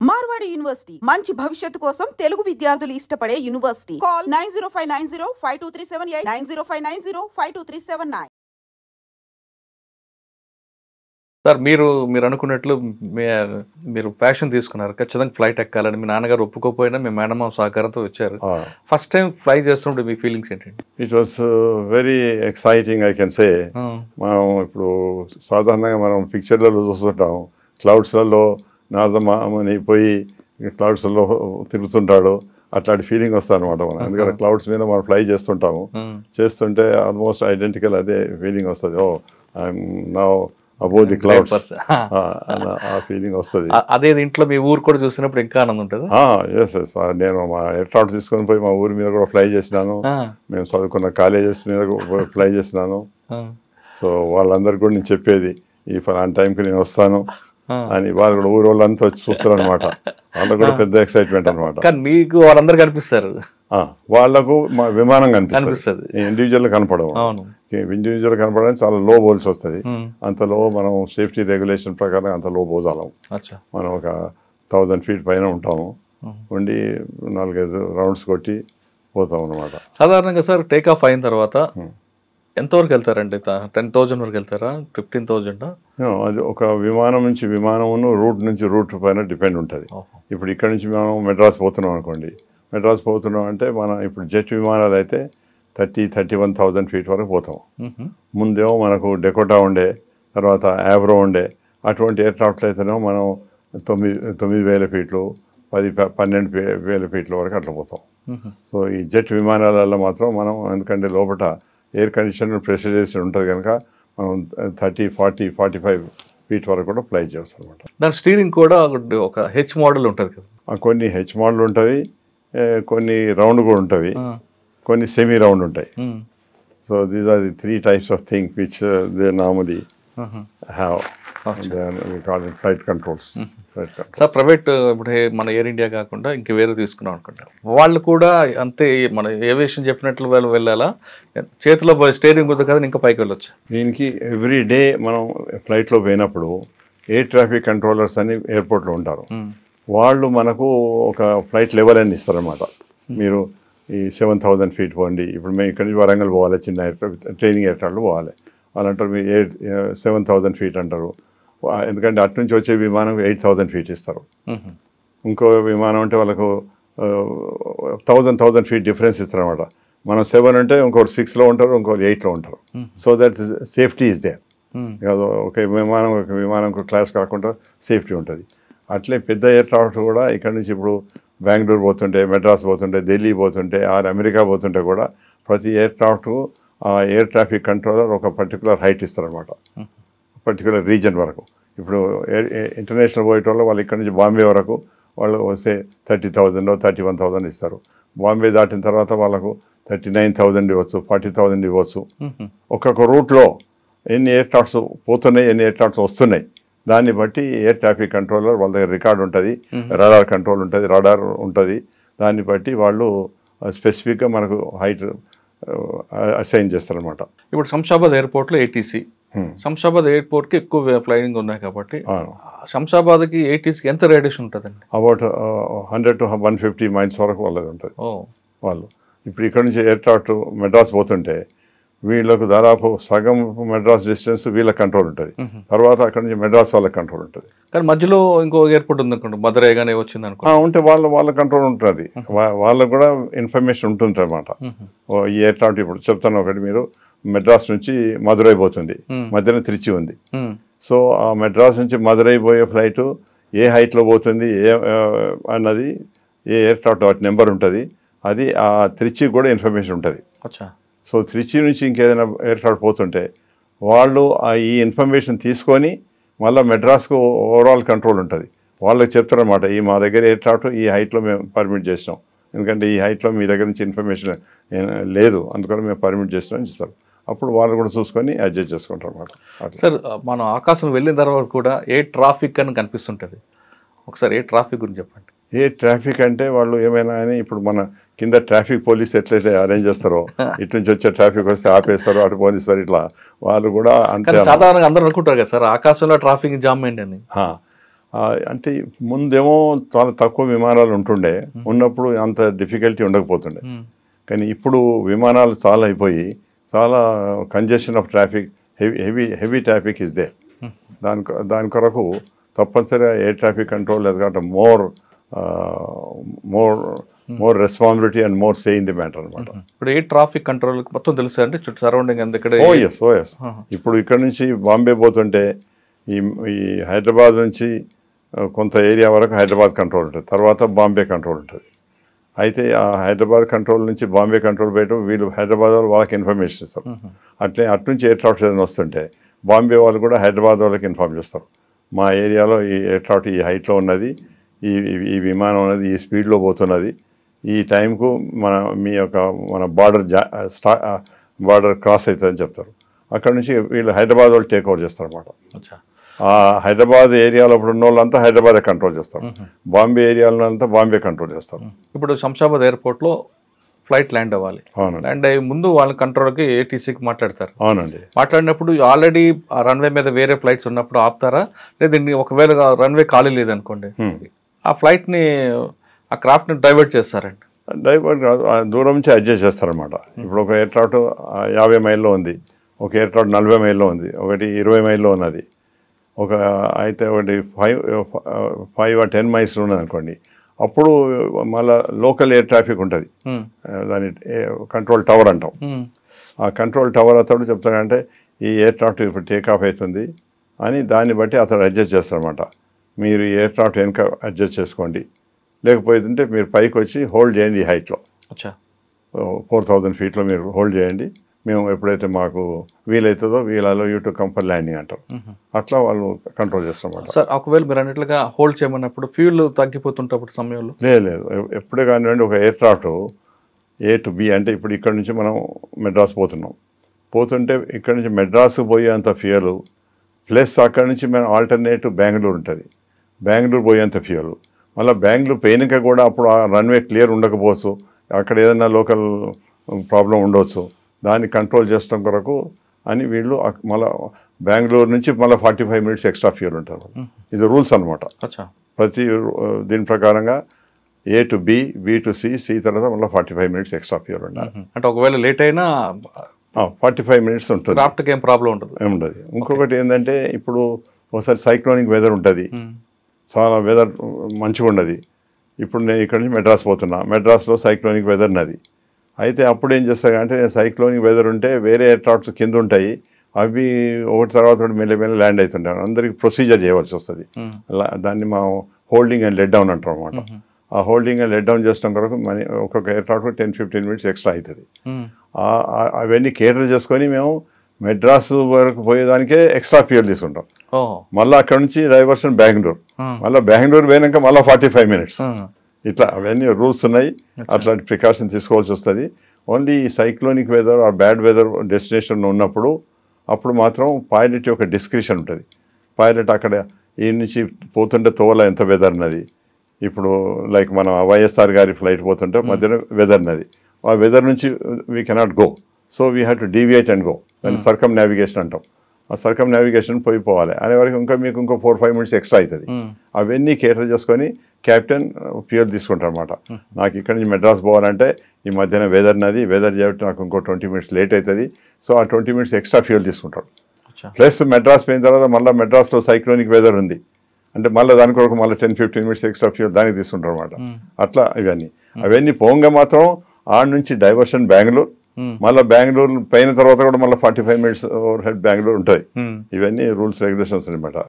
Marwadi university మంచి భవిష్యత్తు కోసం తెలుగు విద్యార్థులు ఇష్టపడే యూనివర్సిటీ. కాల్ 9059052378 9059052379. సార్ మీరు అనుకున్నట్లు మీరు ప్యాషన్ తీసుకున్నారు, ఖచ్చితంగా ఫ్లైట్ ఎక్కాలని. మీ నాన్నగారు ఒప్పుకోపోయినా మీ మేనమామ సహకారంతో వచ్చారు. ఫస్ట్ టైం ఫ్లై చేస్తున్నప్పుడు మీ ఫీలింగ్స్ ఏంటండి? It was very exciting I can say. మనం ఇప్పుడు సాధారణంగా మనం పిక్చర్లలో చూస్తుంటాం, క్లౌడ్స్లలో నారదమామని పోయి క్లౌడ్స్లో తిరుగుతుంటాడు, అట్లాంటి ఫీలింగ్ వస్తుంది అనమాట మనం. ఎందుకంటే క్లౌడ్స్ మీద మనం ఫ్లై చేస్తుంటాము, చేస్తుంటే ఆల్మోస్ట్ ఐడెంటికల్ అదే ఫీలింగ్ వస్తుంది. Oh I'm now above the clouds, ఆ ఫీలింగ్ వస్తుంది. అదే ఇంట్లో మీ ఊరు కూడా చూసినప్పుడు ఇంకా ఆనందం ఉంటుంది. ఎస్ ఎస్, నేను మా ఎయిర్క్రాఫ్ట్ తీసుకొని పోయి మా ఊరి మీద కూడా ఫ్లై చేసినాను. మేము చదువుకున్న కాలేజెస్ మీద ఫ్లై చేసినాను. సో వాళ్ళందరికీ కూడా నేను చెప్పేది ఈ ఫలానా టైంకి నేను వస్తాను అని. వాళ్ళు కూడా ఊరు వాళ్ళంతా వచ్చి చూస్తారు అనమాట. వాళ్ళకు కూడా పెద్ద ఎక్సైట్మెంట్ అనమాట. కానీ మీకు వాళ్ళందరూ కనిపిస్తారు, వాళ్ళకు మా విమానం కనిపిస్తుంది, ఇండివిజువల్ కనపడవు. ఇండివిజువల్ కనపడడానికి చాలా లో పోల్సి వస్తుంది. అంత లో మనం సేఫ్టీ రెగ్యులేషన్ ప్రకారం అంత లో పోజాలం. మనం ఒక 1000 feet పైన ఉంటాము, ఉండి 4-5 రౌండ్స్ కొట్టి పోతాం అనమాట. సాధారణంగా సార్ టేక్ ఆఫ్ అయిన తర్వాత ఎంతవరకు వెళ్తారండి? 10,000 వరకు వెళ్తారా, 15,000? అది ఒక విమానం నుంచి విమానమును రూట్ నుంచి రూట్ పైన డిపెండ్ ఉంటుంది. ఇప్పుడు ఇక్కడ నుంచి మనం మెడ్రాస్ పోతున్నాం అనుకోండి, మెడ్రాస్ పోతున్నాం అంటే మనం ఇప్పుడు జెట్ విమానాలు అయితే 30,000-31,000 feet వరకు పోతాం. ముందేమో మనకు డెకోటా ఉండే, తర్వాత యావ్రో ఉండే, అటువంటి ఎయిర్క్రాఫ్ట్లు అయితేనేమో మనం 9,000 feet, 12,000 feet వరకు అట్లా పోతాం. సో ఈ జెట్ విమానాలలో మాత్రం మనం, ఎందుకంటే లోపల ఎయిర్ కండిషన్ ప్రెషరైజేషన్ ఉంటుంది కనుక మనం 30, 40, 45 feet వరకు కూడా ఫ్లై చేయవచ్చు అనమాట. దాని స్టీరింగ్ కూడా ఒక హెచ్ మోడల్ ఉంటుంది కదా? కొన్ని హెచ్ మోడల్ ఉంటుంది, కొన్ని రౌండ్ కూడా ఉంటుంది, కొన్ని సెమీ రౌండ్ ఉంటాయి. So these are the 3 types of things which they normally have. We call it flight controls. Sir private ఇప్పుడు మన ఎయిర్ ఇండియా కాకుండా ఇంక వేరే తీసుకున్నాం అనుకుంటాం, వాళ్ళు కూడా అంతే మన ఏవియేషన్ చెప్పినట్లు వాళ్ళు వెళ్ళాలా? చేతిలో స్టీరింగ్ ఉంది కదా, ఇంకా పైకి వెళ్ళొచ్చు? దీనికి ఎవ్రీ డే మనం ఫ్లైట్లో పోయినప్పుడు ఎయిర్ ట్రాఫిక్ కంట్రోలర్స్ అని ఎయిర్పోర్ట్లో ఉంటారు. వాళ్ళు మనకు ఒక ఫ్లైట్ లెవెల్ అని ఇస్తారన్నమాట. మీరు ఈ 7,000 feet పోండి. ఇప్పుడు మేము ఇక్కడి నుంచి వరంగల్ పోవాలి, చిన్న ట్రైనింగ్ ఎయిర్క్రాఫ్ట్లో పోవాలి. వాళ్ళు అంటారు మీరు 7,000 feet అంటారు, ఎందుకంటే అటు నుంచి వచ్చే విమానం 8,000 feet ఇస్తారు. ఇంకో విమానం అంటే వాళ్ళకు 1,000 feet డిఫరెన్స్ ఇస్తారు అనమాట. మనం 7 అంటే ఇంకోటి 6లో ఉంటారు, ఇంకోటి 8లో ఉంటారు. So that safety is there. ఒక విమానం క్లాస్ కాకుండా సేఫ్టీ ఉంటుంది. అట్లే పెద్ద ఎయిర్క్రాఫ్ట్ కూడా ఇక్కడ నుంచి ఇప్పుడు బెంగళూరు పోతుంటే, మెడ్రాస్ పోతుంటే, ఢిల్లీ పోతుంటే, అమెరికా పోతుంటే కూడా ప్రతి ఎయిర్క్రాఫ్ట్ ఆ ఎయిర్ ట్రాఫిక్ కంట్రోలర్ ఒక పర్టికులర్ హైట్ ఇస్తారనమాట, పర్టికులర్ రీజన్ వరకు. ఇప్పుడు ఇంటర్నేషనల్ పోయేటోళ్ళు వాళ్ళు ఇక్కడ నుంచి బాంబే వరకు వాళ్ళు వస్తే 30,000 or 31,000 ఇస్తారు. బాంబే దాటిన తర్వాత వాళ్ళకు 39,000 ఇవ్వచ్చు, 40,000 ఇవ్వచ్చు. ఒక్కొక్క రూట్లో ఎన్ని ఎయిర్ క్రాఫ్ట్స్ పోతున్నాయి, ఎన్ని ఎయిర్ క్రాఫ్ట్స్ వస్తున్నాయి, దాన్ని బట్టి ఎయిర్ ట్రాఫిక్ కంట్రోలర్ వాళ్ళ దగ్గర రికార్డ్ ఉంటుంది, రాడార్ కంట్రోల్ ఉంటుంది, రాడార్ ఉంటుంది. దాన్ని బట్టి వాళ్ళు స్పెసిఫిక్గా మనకు హైట్ అసైన్ చేస్తారనమాట. ఇప్పుడు శంషాబాద్ ఎయిర్పోర్ట్లో ఏటీసీ, శంషాబాద్ ఎయిర్పోర్ట్కి ఎక్కువ ఫ్లైయింగ్ ఉన్నాయి కాబట్టి శంషాబాద్కి ఏటీసీకి ఎంత రేడియేషన్ ఉంటుందండి? అబౌట్ 100 to 150 miles వరకు వాళ్ళది ఉంటుంది. వాళ్ళు ఇప్పుడు ఇక్కడ నుంచి ఎయిర్క్రాఫ్ట్ మెడ్రాస్ పోతుంటే వీళ్ళకు దాదాపు సగం మెడ్రాస్ డిస్టెన్స్ వీళ్ళ కంట్రోల్ ఉంటుంది, తర్వాత అక్కడ నుంచి మెడ్రాస్ వాళ్ళకి కంట్రోల్ ఉంటుంది. కానీ మధ్యలో ఇంకో ఎయిర్పోర్ట్ ఉంది అనుకోండి, మధురై కానీ వచ్చింది అనుకో, ఉంటే వాళ్ళ కంట్రోల్ ఉంటుంది, వాళ్ళకు కూడా ఇన్ఫర్మేషన్ ఉంటుంది అనమాట. ఈ ఎయిర్క్రాఫ్ట్ ఇప్పుడు చెప్తాను ఒకటి, మీరు మెడ్రాస్ నుంచి మధురై పోతుంది, మధ్యలో త్రిచి ఉంది. సో ఆ మెడ్రాస్ నుంచి మధురై పోయే ఫ్లైట్ ఏ హైట్లో పోతుంది అన్నది ఏ ఎయిర్క్రాఫ్ట్ వాటి నెంబర్ ఉంటుంది, అది ఆ త్రిచికి కూడా ఇన్ఫర్మేషన్ ఉంటుంది. సో త్రిచి నుంచి ఇంకేదైనా ఎయిర్క్రాఫ్ట్ పోతుంటే వాళ్ళు ఈ ఇన్ఫర్మేషన్ తీసుకొని మళ్ళీ మెడ్రాస్కు ఓవరాల్ కంట్రోల్ ఉంటుంది. వాళ్ళకి చెప్తారనమాట, ఈ మా దగ్గర ఎయిర్క్రాఫ్ట్ ఈ హైట్లో మేము పర్మిట్ చేసినాం, ఎందుకంటే ఈ హైట్లో మీ దగ్గర నుంచి ఇన్ఫర్మేషన్ లేదు, అందుకని మేము పర్మిట్ చేసినాం ఇస్తారు. అప్పుడు వాళ్ళు కూడా చూసుకొని అడ్జస్ట్ చేసుకుంటారు అన్నమాట. సార్ మనం ఆకాశం వెళ్ళిన తర్వాత కూడా ఏ ట్రాఫిక్ అని కనిపిస్తుంటుంది, ఒకసారి ఏ ట్రాఫిక్ గురించి చెప్పండి. ఏ ట్రాఫిక్ అంటే వాళ్ళు ఏమైనా అని ఇప్పుడు మన కింద ట్రాఫిక్ పోలీస్ ఎట్లయితే అరేంజ్ చేస్తారో ఇటు నుంచి వచ్చే ట్రాఫిక్ వస్తే ఆపేస్తారు, అటు పోలీస్తారు, ఇట్లా వాళ్ళు కూడా అంతే. సాధారణంగా అందరూ అనుకుంటారు కదా సార్ ఆకాశంలో ట్రాఫిక్ జామ్ ఏంటి అని. అంటే ముందేమో చాలా తక్కువ విమానాలు ఉంటుండే, ఉన్నప్పుడు అంత డిఫికల్టీ ఉండకపోతుండే. కానీ ఇప్పుడు విమానాలు చాలా అయిపోయి చాలా congestion of traffic, heavy traffic is there. దాని కొరకు తప్పనిసరిగా air traffic control has got more responsibility and more say in the matter అనమాట. ఇప్పుడు ఎయిర్ ట్రాఫిక్ కంట్రోల్ మొత్తం తెలుసు అంటే చుట్టూ సరౌండింగ్ అంత ఇక్కడ. ఓఎస్ ఇప్పుడు ఇక్కడ నుంచి బాంబే పోతుంటే ఈ హైదరాబాద్ నుంచి కొంత ఏరియా వరకు హైదరాబాద్ కంట్రోల్ ఉంటుంది, తర్వాత బాంబే కంట్రోల్ ఉంటుంది. అయితే ఆ హైదరాబాద్ కంట్రోల్ నుంచి బాంబే కంట్రోల్ పోయటం వీళ్ళు హైదరాబాద్ వాళ్ళు వాళ్ళకి ఇన్ఫర్మేషన్ ఇస్తారు. అటు నుంచి ఎయిర్ ట్రాఫిక్ ఏదైనా వస్తుంటే బాంబే వాళ్ళు కూడా హైదరాబాద్ వాళ్ళకి ఇన్ఫార్మ్ చేస్తారు, మా ఏరియాలో ఈ ఎయిర్ ట్రాఫిక్ ఈ హైట్లో ఉన్నది, ఈ విమానం అనేది ఈ స్పీడ్లో పోతున్నది, ఈ టైంకు మీ యొక్క మన బార్డర్ క్రాస్ అవుతుందని చెప్తారు. అక్కడ నుంచి వీళ్ళు హైదరాబాద్ వాళ్ళు టేక్ ఓవర్ చేస్తారు అన్నమాట. ఆ హైదరాబాద్ ఏరియాలో ఇప్పుడు ఉన్న వాళ్ళంతా హైదరాబాద్ కంట్రోల్ చేస్తారు, బాంబే ఏరియాలో అంతా బాంబే కంట్రోల్ చేస్తారు. ఇప్పుడు శంషాబాద్ ఎయిర్పోర్ట్లో ఫ్లైట్ ల్యాండ్ అవ్వాలి, ల్యాండ్ అయ్యే ముందు వాళ్ళ కంట్రోల్కి ఏటీసీకి మాట్లాడతారు. అవునండి. మాట్లాడినప్పుడు ఆల్రెడీ రన్వే మీద వేరే ఫ్లైట్స్ ఉన్నప్పుడు ఆపుతారా, లేదండి ఒకవేళ రన్వే ఖాళీ లేదనుకోండి ఆ ఫ్లైట్ని ఆ క్రాఫ్ట్ని డైవర్ట్ చేస్తారండి? డైవర్ట్ కాదు, దూరం నుంచి అడ్జస్ట్ చేస్తారనమాట. ఇప్పుడు ఒక ఎయిర్ క్రాఫ్ట్ 50 మైల్లో ఉంది, ఒక ఎయిర్ క్రాఫ్ట్ 40 మైల్లో ఉంది, ఒకటి 20 మైల్లో ఉన్నది, అయితే ఒకటి 5 or 10 మైల్స్ ఉన్నది అనుకోండి. అప్పుడు మళ్ళీ లోకల్ ఎయిర్ ట్రాఫిక్ ఉంటుంది, దాని కంట్రోల్ టవర్ అంటాం. ఆ కంట్రోల్ టవర్ అతడు చెప్తాడంటే ఈ ఎయిర్ క్రాఫ్ట్ ఇప్పుడు టేక్ ఆఫ్ అవుతుంది అని, దాన్ని బట్టి అతడు అడ్జస్ట్ చేస్తారనమాట. మీరు ఈ ఎయిర్ క్రాఫ్ట్ వెనక అడ్జస్ట్ చేసుకోండి, లేకపోతే మీరు పైకి వచ్చి హోల్డ్ చేయండి, ఈ హైట్లో 4000 ఫీట్లో మీరు హోల్డ్ చేయండి, మేము ఎప్పుడైతే మాకు వీలవుతుందో వీళ్ళలో యూట్యూబ్ కంపల్ ల్యాండింగ్ అంటారు, అట్లా వాళ్ళు కంట్రోల్ చేస్తారన్నమాట. సార్ ఒకవేళ మీరు అన్నట్లుగా హోల్డ్ చేయమన్నప్పుడు ఫ్యూల్ తగ్గిపోతుంటప్పుడు సమయంలో? లేదు, ఎప్పుడే కానివ్వండి ఒక air craft A to B అంటే ఇప్పుడు ఇక్కడ నుంచి మనం మెడ్రాస్ పోతుంటే ఇక్కడ నుంచి మెడ్రాస్ పోయేంత ఫ్యూయల్ ప్లస్ అక్కడ నుంచి మనం ఆల్టర్నేటివ్ బెంగళూరు ఉంటుంది, బెంగళూరు పోయేంత ఫ్యూయల్, మళ్ళీ బెంగళూరు పోయినాక కూడా అప్పుడు ఆ రన్వే క్లియర్ ఉండకపోవచ్చు, అక్కడ ఏదైనా లోకల్ ప్రాబ్లం ఉండవచ్చు, దాన్ని కంట్రోల్ చేయడం కొరకు అని వీళ్ళు మళ్ళీ బెంగళూరు నుంచి మళ్ళీ 45 మినిట్స్ ఎక్స్ట్రా ఫ్యూయల్ ఉంటారు. ఇది రూల్స్ అనమాట. ప్రతి దీని ప్రకారంగా A to B, B to C, C తర్వాత మళ్ళీ 45 మినిట్స్ ఎక్స్ట్రా ఫ్యూయల్ ఉండాలి. అంటే ఒకవేళ లేట్ అయినా 45 మినిట్స్ ఉంటుంది, క్రాఫ్ట్కి ఏం ప్రాబ్లం ఉండదు. ఇంకొకటి ఏంటంటే ఇప్పుడు ఒకసారి సైక్లోనిక్ వెదర్ ఉంటుంది, చాలా వెదర్ మంచిగా ఉండదు. ఇప్పుడు నేను ఇక్కడ నుంచి మెడ్రాస్ పోతున్నా, మెడ్రాస్లో సైక్లోనిక్ వెదర్ ఉన్నది. అయితే అప్పుడు ఏం చేస్తాను అంటే సైక్లోనిక్ వెదర్ ఉంటే వేరే ఎయిర్ క్రాఫ్ట్స్ కింద ఉంటాయి, అవి ఒకటి తర్వాత మెల్లమెల్ల ల్యాండ్ అవుతుంటాయి, అందరికి ప్రొసీజర్ చేయవలసి వస్తుంది. దాన్ని మా హోల్డింగ్ అండ్ లెట్ డౌన్ అంటాం అనమాట. ఆ హోల్డింగ్ అండ్ లెట్ డౌన్ చేసడం కొరకు ఒక్కొక్క ఎయిర్ క్రాఫ్ట్ 10-15 మినిట్స్ ఎక్స్ట్రా అవుతుంది. అవన్నీ కేటర్ చేసుకొని మేము మెడ్రాస్ వరకు పోయేదానికే ఎక్స్ట్రా ఫ్యూయల్ తీసుకుంటాం. మళ్ళీ అక్కడ నుంచి డైవర్షన్ బెంగళూరు, మళ్ళీ బెంగళూరు పోయినాక మళ్ళీ 45 మినిట్స్, ఇట్లా అవన్నీ రూల్స్ ఉన్నాయి. అట్లాంటి ప్రికాషన్ తీసుకోవాల్సి వస్తుంది. Only cyclonic weather or bad weather destination ఉన్నప్పుడు అప్పుడు మాత్రం పైలట్ యొక్క డిస్క్రిప్షన్ ఉంటుంది. పైలట్ అక్కడ ఈ నుంచి పోతుంటే తోల ఎంత వెదర్ ఉన్నది, ఇప్పుడు లైక్ మన వైఎస్ఆర్ గారి ఫ్లైట్ పోతుంటే మధ్యలో వెదర్ ఉన్నది, ఆ వెదర్ నుంచి we cannot go, so we have to deviate and go, దాన్ని సర్కమ్ నావిగేషన్ అంటాం. ఆ సర్కమ్ నావిగేషన్ పోవాలి అనే వరకు మీకు ఇంకో 4-5 మినిట్స్ ఎక్స్ట్రా అవుతుంది. అవన్నీ కేటర్ చేసుకొని క్యాప్టెన్ ఫ్యూయల్ తీసుకుంటారు అనమాట. నాకు ఇక్కడ నుంచి మెడ్రాస్ పోవాలంటే ఈ మధ్యన వెదర్ నది, వెదర్ చేయబట్టి నాకు ఇంకో 20 మినిట్స్ లేట్ అవుతుంది, సో ఆ 20 మినిట్స్ ఎక్స్ట్రా ఫ్యూయల్ తీసుకుంటారు. ప్లస్ మెడ్రాస్ పోయిన తర్వాత మళ్ళీ మెడ్రాస్లో సైక్లోనిక్ వెదర్ ఉంది అంటే మళ్ళీ దాని కొరకు మళ్ళీ 10-15 మినిట్స్ ఎక్స్ట్రా ఫ్యూయల్ దానికి తీసుకుంటారు అనమాట. అట్లా అవన్నీ పోంగా మాత్రం ఆడ నుంచి డైవర్షన్ బెంగళూరు, మళ్ళీ బెంగళూరు పైన తర్వాత కూడా మళ్ళీ 45 మినిట్స్ ఓవర్ హెడ్ బెంగళూరు ఉంటుంది. ఇవన్నీ రూల్స్ రెగ్యులేషన్స్ అనమాట.